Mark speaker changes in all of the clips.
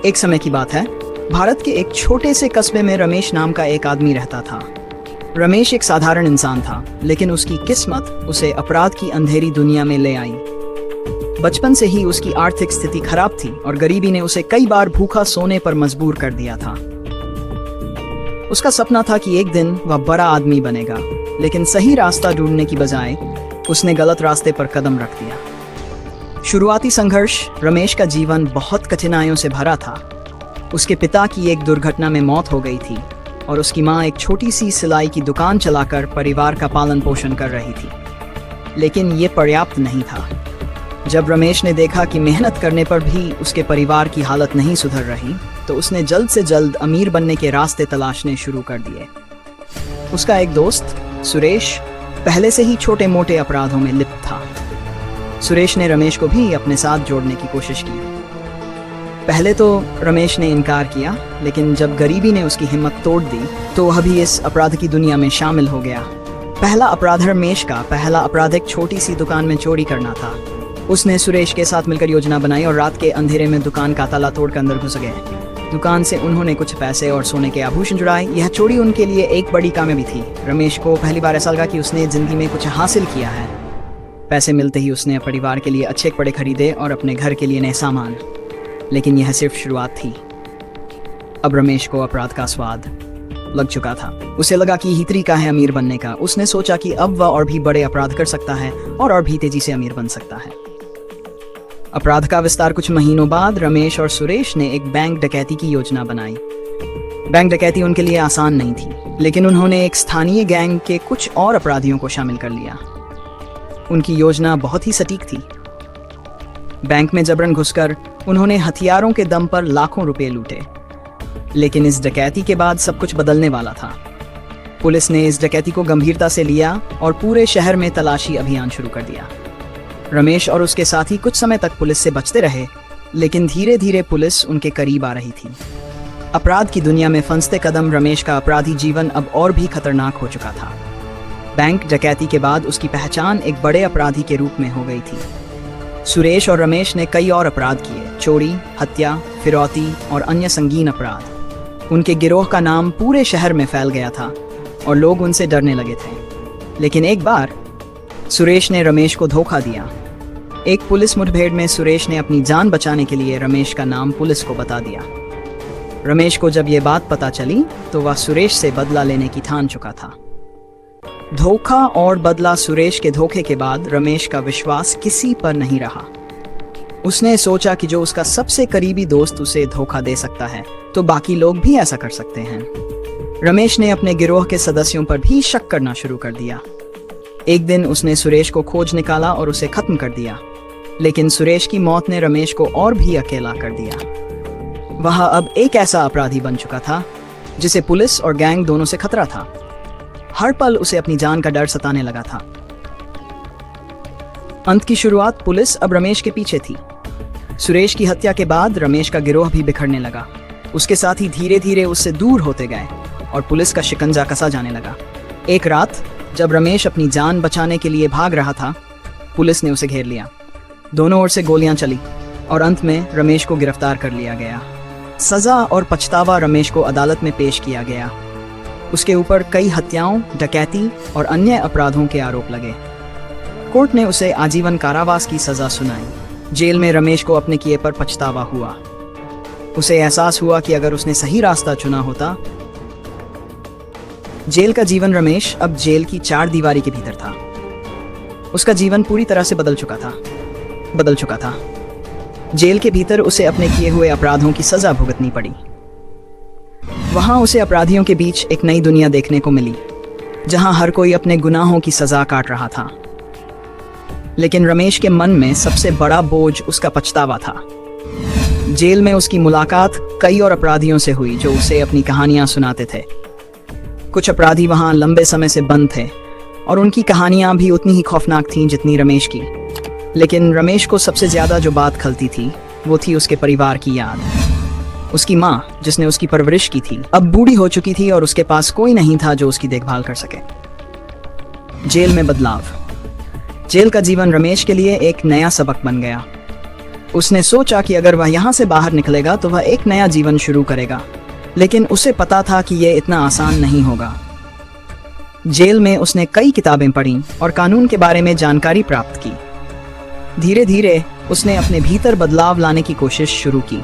Speaker 1: एक समय की बात है, भारत के एक छोटे से कस्बे में रमेश नाम का एक आदमी रहता था। रमेश एक साधारण इंसान था, लेकिन उसकी किस्मत उसे अपराध की अंधेरी दुनिया में ले आई। बचपन से ही उसकी आर्थिक स्थिति खराब थी और गरीबी ने उसे कई बार भूखा सोने पर मजबूर कर दिया था। उसका सपना था कि एक दिन वह बड़ा आदमी बनेगा, लेकिन सही रास्ता ढूंढने की बजाय उसने गलत रास्ते पर कदम रख दिया। शुरुआती संघर्ष रमेश का जीवन बहुत कठिनाइयों से भरा था। उसके पिता की एक दुर्घटना में मौत हो गई थी और उसकी माँ एक छोटी सी सिलाई की दुकान चलाकर परिवार का पालन पोषण कर रही थी। लेकिन ये पर्याप्त नहीं था। जब रमेश ने देखा कि मेहनत करने पर भी उसके परिवार की हालत नहीं सुधर रही, तो उसने जल्द से जल्द अमीर बनने के रास्ते तलाशने शुरू कर दिए। उसका एक दोस्त सुरेश पहले से ही छोटे मोटे अपराधों में लिप्त था। सुरेश ने रमेश को भी अपने साथ जोड़ने की कोशिश की। पहले तो रमेश ने इनकार किया, लेकिन जब गरीबी ने उसकी हिम्मत तोड़ दी तो वह भी इस अपराध की दुनिया में शामिल हो गया। पहला अपराध रमेश का पहला अपराध एक छोटी सी दुकान में चोरी करना था। उसने सुरेश के साथ मिलकर योजना बनाई और रात के अंधेरे में दुकान का ताला तोड़कर अंदर घुस गए। दुकान से उन्होंने कुछ पैसे और सोने के आभूषण चुराए। यह चोरी उनके लिए एक बड़ी कामयाबी थी। रमेश को पहली बार ऐसा लगा कि उसने जिंदगी में कुछ हासिल किया है। पैसे मिलते ही उसने परिवार के लिए अच्छे कपड़े खरीदे और अपने घर के लिए नए सामान। लेकिन यह सिर्फ शुरुआत थी। अब रमेश को अपराध का स्वाद लग चुका था। उसे लगा कि यही तरीका है अमीर बनने का। उसने सोचा कि अब वह और भी बड़े अपराध कर सकता है और भी तेजी से अमीर बन सकता है। अपराध का विस्तार कुछ महीनों बाद रमेश और सुरेश ने एक बैंक डकैती की योजना बनाई। बैंक डकैती उनके लिए आसान नहीं थी, लेकिन उन्होंने एक स्थानीय गैंग के कुछ और अपराधियों को शामिल कर लिया। उनकी योजना बहुत ही सटीक थी। बैंक में जबरन घुसकर उन्होंने हथियारों के दम पर लाखों रुपए लूटे। लेकिन इस डकैती के बाद सब कुछ बदलने वाला था। पुलिस ने इस डकैती को गंभीरता से लिया और पूरे शहर में तलाशी अभियान शुरू कर दिया। रमेश और उसके साथी कुछ समय तक पुलिस से बचते रहे, लेकिन धीरे धीरे पुलिस उनके करीब आ रही थी। अपराध की दुनिया में फंसते कदम रमेश का अपराधी जीवन अब और भी खतरनाक हो चुका था। बैंक डकैती के बाद उसकी पहचान एक बड़े अपराधी के रूप में हो गई थी। सुरेश और रमेश ने कई और अपराध किए, चोरी, हत्या, फिरौती और अन्य संगीन अपराध। उनके गिरोह का नाम पूरे शहर में फैल गया था और लोग उनसे डरने लगे थे। लेकिन एक बार सुरेश ने रमेश को धोखा दिया। एक पुलिस मुठभेड़ में सुरेश ने अपनी जान बचाने के लिए रमेश का नाम पुलिस को बता दिया। रमेश को जब यह बात पता चली तो वह सुरेश से बदला लेने की ठान चुका था। धोखा और बदला। सुरेश के धोखे के बाद रमेश का विश्वास किसी पर नहीं रहा। उसने सोचा कि जो उसका सबसे करीबी दोस्त उसे धोखा दे सकता है, तो बाकी लोग भी ऐसा कर सकते हैं। रमेश ने अपने गिरोह के सदस्यों पर भी शक करना शुरू कर दिया। एक दिन उसने सुरेश को खोज निकाला और उसे खत्म कर दिया। लेकिन सुरेश की मौत ने रमेश को और भी अकेला कर दिया। वह अब एक ऐसा अपराधी बन चुका था जिसे पुलिस और गैंग दोनों से खतरा था। हर पल उसे अपनी जान का डर सताने लगा था। अंत की शुरुआत। पुलिस अब रमेश के पीछे थी। सुरेश की हत्या के बाद रमेश का गिरोह भी बिखरने लगा। उसके साथी धीरे धीरे उससे दूर होते गए और पुलिस का शिकंजा कसा जाने लगा। एक रात जब रमेश अपनी जान बचाने के लिए भाग रहा था, पुलिस ने उसे घेर लिया। दोनों ओर से गोलियां चली और अंत में रमेश को गिरफ्तार कर लिया गया। सजा और पछतावा। रमेश को अदालत में पेश किया गया। उसके ऊपर कई हत्याओं, डकैती और अन्य अपराधों के आरोप लगे। कोर्ट ने उसे आजीवन कारावास की सजा सुनाई। जेल में रमेश को अपने किए पर पछतावा हुआ। उसे एहसास हुआ कि अगर उसने सही रास्ता चुना होता। जेल का जीवन। रमेश अब जेल की चार दीवारी के भीतर था। उसका जीवन पूरी तरह से बदल चुका था। जेल के भीतर उसे अपने किए हुए अपराधों की सजा भुगतनी पड़ी। वहां उसे अपराधियों के बीच एक नई दुनिया देखने को मिली, जहां हर कोई अपने गुनाहों की सजा काट रहा था। लेकिन रमेश के मन में सबसे बड़ा बोझ उसका पछतावा था। जेल में उसकी मुलाकात कई और अपराधियों से हुई जो उसे अपनी कहानियां सुनाते थे। कुछ अपराधी वहां लंबे समय से बंद थे और उनकी कहानियां भी उतनी ही खौफनाक थीं जितनी रमेश की। लेकिन रमेश को सबसे ज्यादा जो बात खलती थी वो थी उसके परिवार की याद। उसकी माँ, जिसने उसकी परवरिश की थी, अब बूढ़ी हो चुकी थी और उसके पास कोई नहीं था जो उसकी देखभाल कर सके। जेल में बदलाव। जेल का जीवन रमेश के लिए एक नया सबक बन गया। उसने सोचा कि अगर वह यहाँ से बाहर निकलेगा तो वह एक नया जीवन शुरू करेगा, लेकिन उसे पता था कि यह इतना आसान नहीं होगा। जेल में उसने कई किताबें पढ़ी और कानून के बारे में जानकारी प्राप्त की। धीरे धीरे उसने अपने भीतर बदलाव लाने की कोशिश शुरू की।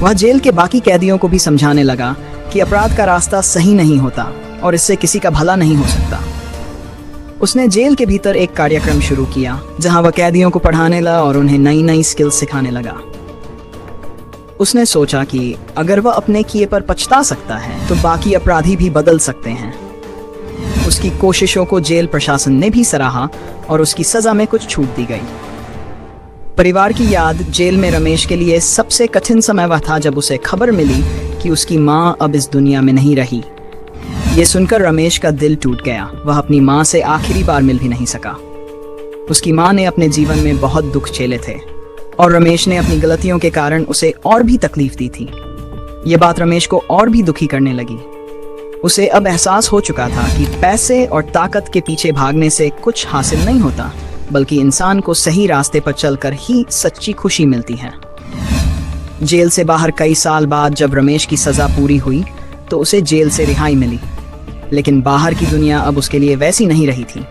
Speaker 1: वह जेल के बाकी कैदियों को भी समझाने लगा कि अपराध का रास्ता सही नहीं होता और इससे किसी का भला नहीं हो सकता। उसने जेल के भीतर एक कार्यक्रम शुरू किया जहां वह कैदियों को पढ़ाने लगा और उन्हें नई नई स्किल्स सिखाने लगा। उसने सोचा कि अगर वह अपने किए पर पछता सकता है तो बाकी अपराधी भी बदल सकते हैं। उसकी कोशिशों को जेल प्रशासन ने भी सराहा और उसकी सजा में कुछ छूट दी गई। परिवार की याद। जेल में रमेश के लिए सबसे कठिन समय वह था जब उसे खबर मिली कि उसकी मां अब इस दुनिया में नहीं रही। ये सुनकर रमेश का दिल टूट गया। वह अपनी मां से आखिरी बार मिल भी नहीं सका। उसकी मां ने अपने जीवन में बहुत दुख झेले थे और रमेश ने अपनी गलतियों के कारण उसे और भी तकलीफ दी थी। ये बात रमेश को और भी दुखी करने लगी। उसे अब एहसास हो चुका था कि पैसे और ताकत के पीछे भागने से कुछ हासिल नहीं होता, बल्कि इंसान को सही रास्ते पर चलकर ही सच्ची खुशी मिलती है। जेल से बाहर कई साल बाद जब रमेश की सजा पूरी हुई तो उसे जेल से रिहाई मिली, लेकिन बाहर की दुनिया अब उसके लिए वैसी नहीं रही थी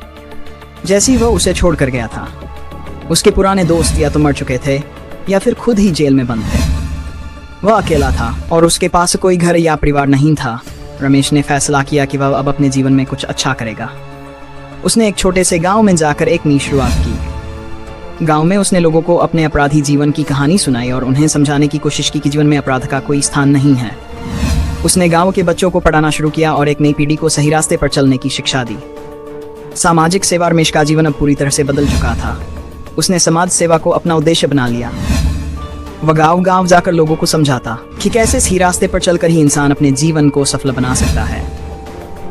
Speaker 1: जैसी वह उसे छोड़कर गया था। उसके पुराने दोस्त या तो मर चुके थे या फिर खुद ही जेल में बंद थे। वह अकेला था और उसके पास कोई घर या परिवार नहीं था। रमेश ने फैसला किया कि वह अब अपने जीवन में कुछ अच्छा करेगा। उसने एक छोटे से गांव में जाकर एक नई शुरुआत की। गांव में उसने लोगों को अपने अपराधी जीवन की कहानी सुनाई और उन्हें समझाने की कोशिश की कि जीवन में अपराध का कोई स्थान नहीं है। उसने गांव के बच्चों को पढ़ाना शुरू किया और एक नई पीढ़ी को सही रास्ते पर चलने की शिक्षा दी। सामाजिक सेवा। रमेश का जीवन अब पूरी तरह से बदल चुका था। उसने समाज सेवा को अपना उद्देश्य बना लिया। वह गांव-गांव जाकर लोगों को समझाता कि कैसे सही रास्ते पर चलकर ही इंसान अपने जीवन को सफल बना सकता है।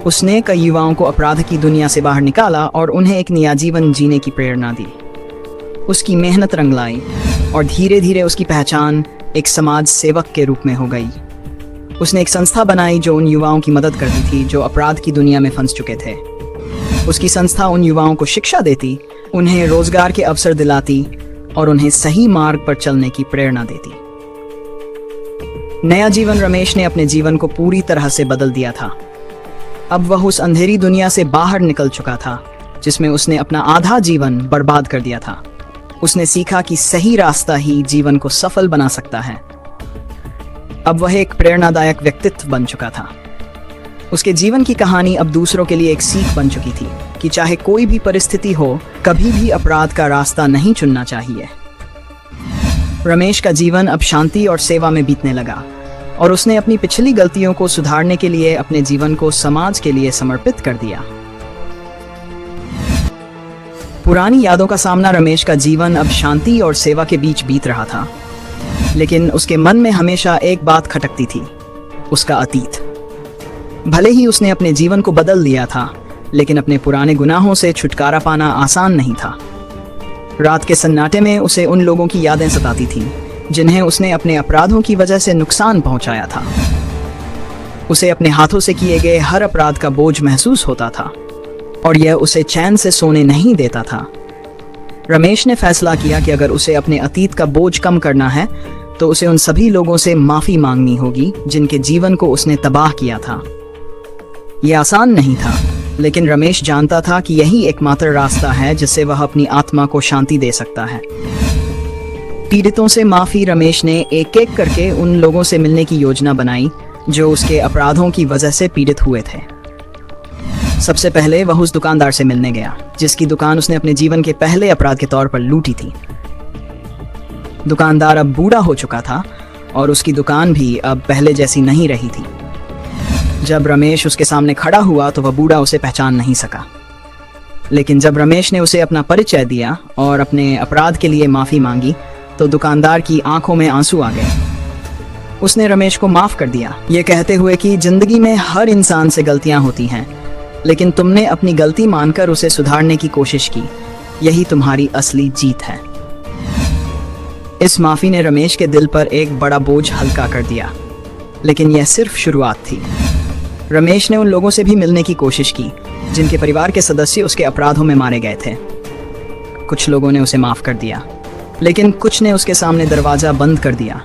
Speaker 1: उसने कई युवाओं को अपराध की दुनिया से बाहर निकाला और उन्हें एक नया जीवन जीने की प्रेरणा दी। उसकी मेहनत रंग लाई और धीरे धीरे उसकी पहचान एक समाज सेवक के रूप में हो गई। उसने एक संस्था बनाई जो उन युवाओं की मदद करती थी जो अपराध की दुनिया में फंस चुके थे। उसकी संस्था उन युवाओं को शिक्षा देती, उन्हें रोजगार के अवसर दिलाती और उन्हें सही मार्ग पर चलने की प्रेरणा देती। नया जीवन। रमेश ने अपने जीवन को पूरी तरह से बदल दिया था। अब वह उस अंधेरी दुनिया से बाहर निकल चुका था जिसमें उसने अपना आधा जीवन बर्बाद कर दिया था। उसने सीखा कि सही रास्ता ही जीवन को सफल बना सकता है। अब वह एक प्रेरणादायक व्यक्तित्व बन चुका था। उसके जीवन की कहानी अब दूसरों के लिए एक सीख बन चुकी थी कि चाहे कोई भी परिस्थिति हो, कभी भी अपराध का रास्ता नहीं चुनना चाहिए। रमेश का जीवन अब शांति और सेवा में बीतने लगा और उसने अपनी पिछली गलतियों को सुधारने के लिए अपने जीवन को समाज के लिए समर्पित कर दिया। पुरानी यादों का सामना। रमेश का जीवन अब शांति और सेवा के बीच बीत रहा था, लेकिन उसके मन में हमेशा एक बात खटकती थी, उसका अतीत। भले ही उसने अपने जीवन को बदल लिया था, लेकिन अपने पुराने गुनाहों से छुटकारा पाना आसान नहीं था। रात के सन्नाटे में उसे उन लोगों की यादें सताती थीं जिन्हें उसने अपने अपराधों की वजह से नुकसान पहुंचाया था। उसे अपने हाथों से किए गए हर अपराध का बोझ महसूस होता था और यह उसे चैन से सोने नहीं देता था। रमेश ने फैसला किया कि अगर उसे अपने अतीत का बोझ कम करना है तो उसे उन सभी लोगों से माफी मांगनी होगी जिनके जीवन को उसने तबाह किया था। यह आसान नहीं था, लेकिन रमेश जानता था कि यही एकमात्र रास्ता है जिससे वह अपनी आत्मा को शांति दे सकता है। पीड़ितों से माफी। रमेश ने एक एक करके उन लोगों से मिलने की योजना बनाई जो उसके अपराधों की वजह से पीड़ित हुए थे। सबसे पहले वह उस दुकानदार से मिलने गया जिसकी दुकान उसने अपने जीवन के पहले अपराध के तौर पर लूटी थी। दुकानदार अब बूढ़ा हो चुका था और उसकी दुकान भी अब पहले जैसी नहीं रही थी। जब रमेश उसके सामने खड़ा हुआ तो वह बूढ़ा उसे पहचान नहीं सका, लेकिन जब रमेश ने उसे अपना परिचय दिया और अपने अपराध के लिए माफी मांगी तो दुकानदार की आंखों में आंसू आ गए। उसने रमेश को माफ कर दिया, ये कहते हुए कि जिंदगी में हर इंसान से गलतियां होती हैं, लेकिन तुमने अपनी गलती मानकर उसे सुधारने की कोशिश की, यही तुम्हारी असली जीत है। इस माफी ने रमेश के दिल पर एक बड़ा बोझ हल्का कर दिया, लेकिन यह सिर्फ शुरुआत थी। रमेश ने उन लोगों से भी मिलने की कोशिश की जिनके परिवार के सदस्य उसके अपराधों में मारे गए थे। कुछ लोगों ने उसे माफ कर दिया, लेकिन कुछ ने उसके सामने दरवाजा बंद कर दिया।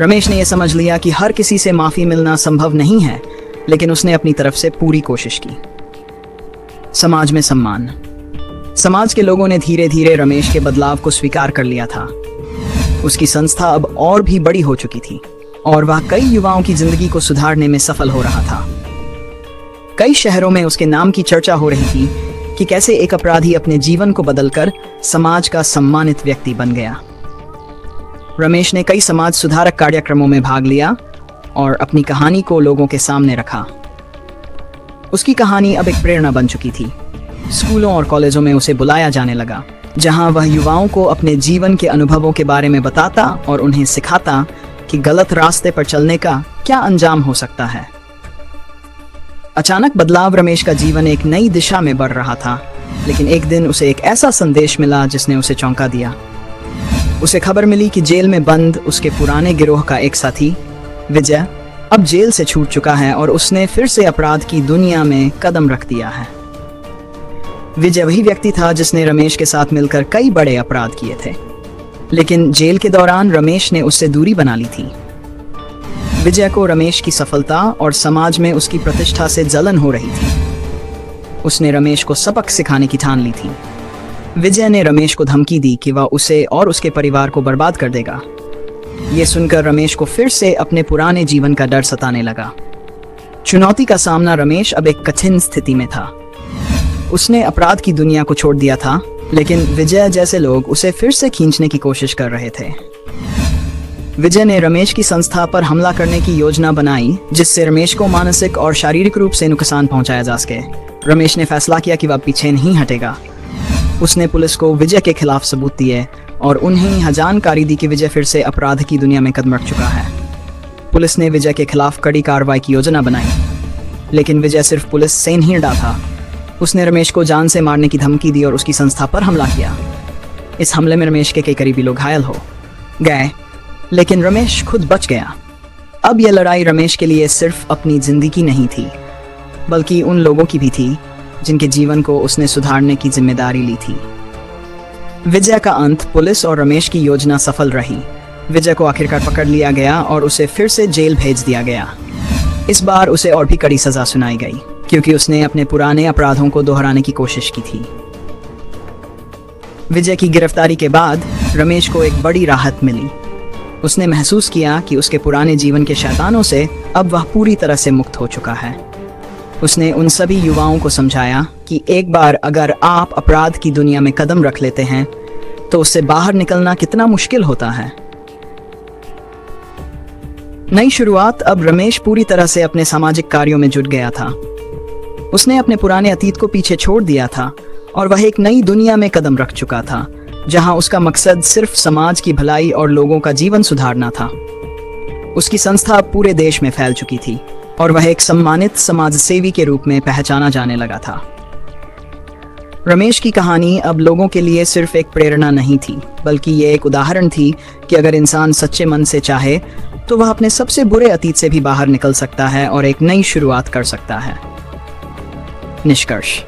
Speaker 1: रमेश ने यह समझ लिया कि हर किसी से माफी मिलना संभव नहीं है, लेकिन उसने अपनी तरफ से पूरी कोशिश की। समाज में सम्मान। समाज के लोगों ने धीरे धीरे रमेश के बदलाव को स्वीकार कर लिया था। उसकी संस्था अब और भी बड़ी हो चुकी थी और वह कई युवाओं की जिंदगी को सुधारने में सफल हो रहा था। कई शहरों में उसके नाम की चर्चा हो रही थी कि कैसे एक अपराधी अपने जीवन को बदलकर समाज का सम्मानित व्यक्ति बन गया। रमेश ने कई समाज सुधारक कार्यक्रमों में भाग लिया और अपनी कहानी को लोगों के सामने रखा। उसकी कहानी अब एक प्रेरणा बन चुकी थी। स्कूलों और कॉलेजों में उसे बुलाया जाने लगा, जहां वह युवाओं को अपने जीवन के अनुभवों के बारे में बताता और उन्हें सिखाता कि गलत रास्ते पर चलने का क्या अंजाम हो सकता है। अचानक बदलाव रमेश का जीवन एक नई दिशा में बढ़ रहा था, लेकिन एक दिन उसे एक ऐसा संदेश मिला जिसने उसे चौंका दिया। उसे खबर मिली कि जेल में बंद उसके पुराने गिरोह का एक साथी विजय अब जेल से छूट चुका है और उसने फिर से अपराध की दुनिया में कदम रख दिया है। विजय वही व्यक्ति था जिसने रमेश के साथ मिलकर कई बड़े अपराध किए थे, लेकिन जेल के दौरान रमेश ने उससे दूरी बना ली थी। विजय को रमेश की सफलता और समाज में उसकी प्रतिष्ठा से जलन हो रही थी। उसने रमेश को सबक सिखाने की ठान ली थी। विजय ने रमेश को धमकी दी कि वह उसे और उसके परिवार को बर्बाद कर देगा। ये सुनकर रमेश को फिर से अपने पुराने जीवन का डर सताने लगा। चुनौती का सामना रमेश अब एक कठिन स्थिति में था। उसने अपराध की दुनिया को छोड़ दिया था, लेकिन विजय जैसे लोग उसे फिर से खींचने की कोशिश कर रहे थे। विजय ने रमेश की संस्था पर हमला करने की योजना बनाई, जिससे रमेश को मानसिक और शारीरिक रूप से नुकसान पहुंचाया जा सके। रमेश ने फैसला किया कि वह पीछे नहीं हटेगा। उसने पुलिस को विजय के खिलाफ सबूत दिए और उन्हें यह जानकारी दी कि विजय फिर से अपराध की दुनिया में कदम रख चुका है। पुलिस ने विजय के खिलाफ कड़ी कार्रवाई की योजना बनाई, लेकिन विजय सिर्फ पुलिस से नहीं डरा था। उसने रमेश को जान से मारने की धमकी दी और उसकी संस्था पर हमला किया। इस हमले में रमेश के कई करीबी लोग घायल हो गए, लेकिन रमेश खुद बच गया। अब यह लड़ाई रमेश के लिए सिर्फ अपनी जिंदगी नहीं थी, बल्कि उन लोगों की भी थी जिनके जीवन को उसने सुधारने की जिम्मेदारी ली थी। विजय का अंत। पुलिस और रमेश की योजना सफल रही। विजय को आखिरकार पकड़ लिया गया और उसे फिर से जेल भेज दिया गया। इस बार उसे और भी कड़ी सजा सुनाई गई, क्योंकि उसने अपने पुराने अपराधों को दोहराने की कोशिश की थी। विजय की गिरफ्तारी के बाद रमेश को एक बड़ी राहत मिली। उसने महसूस किया कि उसके पुराने जीवन के शैतानों से अब वह पूरी तरह से मुक्त हो चुका है। उसने उन सभी युवाओं को समझाया कि एक बार अगर आप अपराध की दुनिया में कदम रख लेते हैं, तो उससे बाहर निकलना कितना मुश्किल होता है। नई शुरुआत। अब रमेश पूरी तरह से अपने सामाजिक कार्यों में जुट गया था। उसने अपने पुराने अतीत को पीछे छोड़ दिया था और वह एक नई दुनिया में कदम रख चुका था, जहां उसका मकसद सिर्फ समाज की भलाई और लोगों का जीवन सुधारना था। उसकी संस्था अब पूरे देश में फैल चुकी थी और वह एक सम्मानित समाज सेवी के रूप में पहचाना जाने लगा था। रमेश की कहानी अब लोगों के लिए सिर्फ एक प्रेरणा नहीं थी, बल्कि ये एक उदाहरण थी कि अगर इंसान सच्चे मन से चाहे तो वह अपने सबसे बुरे अतीत से भी बाहर निकल सकता है और एक नई शुरुआत कर सकता है। निष्कर्ष।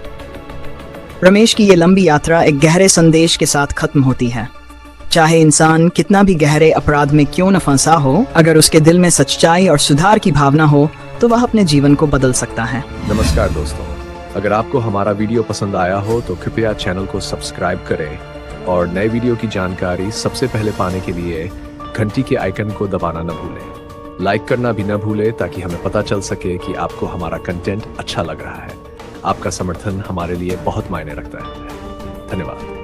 Speaker 1: रमेश की ये लंबी यात्रा एक गहरे संदेश के साथ खत्म होती है। चाहे इंसान कितना भी गहरे अपराध में क्यों न फंसा हो, अगर उसके दिल में सच्चाई और सुधार की भावना हो तो वह अपने जीवन को बदल सकता है।
Speaker 2: नमस्कार दोस्तों, अगर आपको हमारा वीडियो पसंद आया हो तो कृपया चैनल को सब्सक्राइब करें और नए वीडियो की जानकारी सबसे पहले पाने के लिए घंटी के आइकन को दबाना न भूलें। लाइक करना भी न भूलें ताकि हमें पता चल सके कि आपको हमारा कंटेंट अच्छा लग रहा है। आपका समर्थन हमारे लिए बहुत मायने रखता है। धन्यवाद।